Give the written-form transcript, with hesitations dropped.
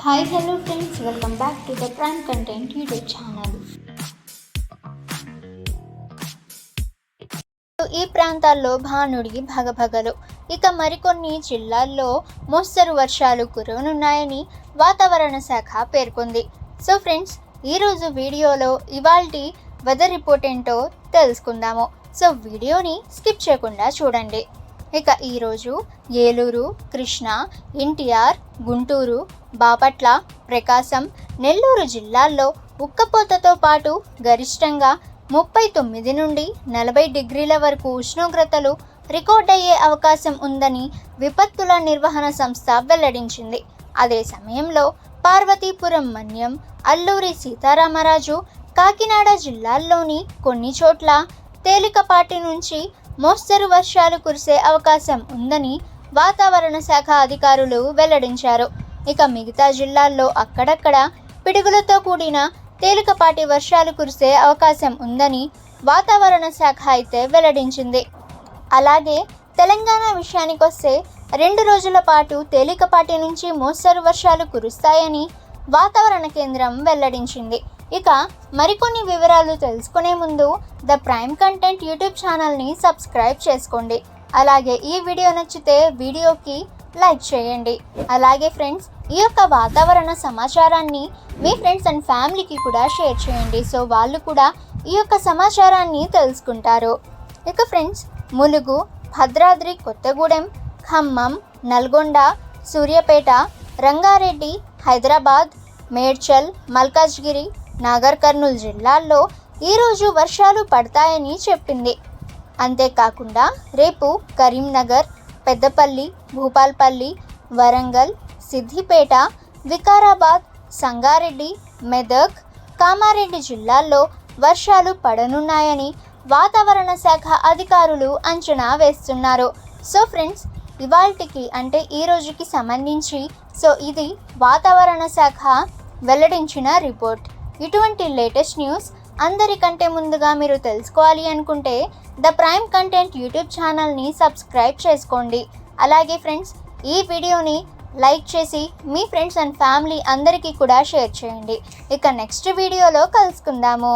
Hi hello friends, welcome back to the prime content YouTube channel. ఈ ప్రాంతాల్లో భానుడి భగభగలు. ఇక మరికొన్ని జిల్లాల్లో మోస్తరు వర్షాలు కురవనున్నాయని వాతావరణ శాఖ పేర్కొంది. సో ఫ్రెండ్స్, ఈరోజు వీడియోలో ఇవాల్టి వెదర్ రిపోర్ట్ ఏంటో తెలుసుకుందాము. సో వీడియోని స్కిప్ చేయకుండా చూడండి. ఇక ఈరోజు ఏలూరు, కృష్ణా, ఎన్టీఆర్, గుంటూరు, బాపట్ల, ప్రకాశం, నెల్లూరు జిల్లాల్లో ఉక్కపోతతో పాటు గరిష్టంగా 39 నుండి 40 డిగ్రీల వరకు ఉష్ణోగ్రతలు రికార్డ్ అయ్యే అవకాశం ఉందని విపత్తుల నిర్వహణ సంస్థ వెల్లడించింది. అదే సమయంలో పార్వతీపురం, మన్యం, అల్లూరి సీతారామరాజు, కాకినాడ జిల్లాల్లోని కొన్ని చోట్ల తేలికపాటి నుంచి మోస్తరు వర్షాలు కురిసే అవకాశం ఉందని వాతావరణ శాఖ అధికారులు వెల్లడించారు. ఇక మిగతా జిల్లాల్లో అక్కడక్కడ పిడుగులతో కూడిన తేలికపాటి వర్షాలు కురిసే అవకాశం ఉందని వాతావరణ శాఖ అయితే వెల్లడించింది. అలాగే తెలంగాణ విషయానికొస్తే 2 రోజుల పాటు తేలికపాటి నుంచి మోస్తరు వర్షాలు కురుస్తాయని వాతావరణ కేంద్రం వెల్లడించింది. ఇక మరికొన్ని వివరాలు తెలుసుకునే ముందు ద ప్రైమ్ కంటెంట్ యూట్యూబ్ ఛానల్ని సబ్స్క్రైబ్ చేసుకోండి. అలాగే ఈ వీడియో నచ్చితే వీడియోకి లైక్ చేయండి. అలాగే ఫ్రెండ్స్, ఈ యొక్క వాతావరణ సమాచారాన్ని మీ ఫ్రెండ్స్ అండ్ ఫ్యామిలీకి కూడా షేర్ చేయండి. సో వాళ్ళు కూడా ఈ యొక్క సమాచారాన్ని తెలుసుకుంటారు. ఇక ఫ్రెండ్స్, ములుగు, భద్రాద్రి కొత్తగూడెం, ఖమ్మం, నల్గొండ, సూర్యాపేట, రంగారెడ్డి, హైదరాబాద్, మేడ్చల్, మల్కాజ్గిరి, నాగర్ కర్నూల్ జిల్లాల్లో ఈరోజు వర్షాలు పడతాయని చెప్పింది. అంతేకాకుండా రేపు కరీంనగర్, పెద్దపల్లి, భూపాల్పల్లి, వరంగల్, సిద్దిపేట, వికారాబాద్, సంగారెడ్డి, మెదక్, కామారెడ్డి జిల్లాల్లో వర్షాలు పడనున్నాయని వాతావరణ శాఖ అధికారులు అంచనా వేస్తున్నారు. సో ఫ్రెండ్స్, ఇవాల్టికి అంటే ఈ రోజుకి సంబంధించి ఇది వాతావరణ శాఖ వెల్లడించిన రిపోర్ట్. ఇటువంటి లేటెస్ట్ న్యూస్ అందరికంటే ముందుగా మీరు తెలుసుకోవాలి అనుకుంటే ద ప్రైమ్ కంటెంట్ యూట్యూబ్ ఛానల్ని సబ్స్క్రైబ్ చేసుకోండి. అలాగే ఫ్రెండ్స్, ఈ వీడియోని లైక్ చేసి మీ ఫ్రెండ్స్ అండ్ ఫ్యామిలీ అందరికీ కూడా షేర్ చేయండి. ఇక నెక్స్ట్ వీడియోలో కలుసుకుందాము.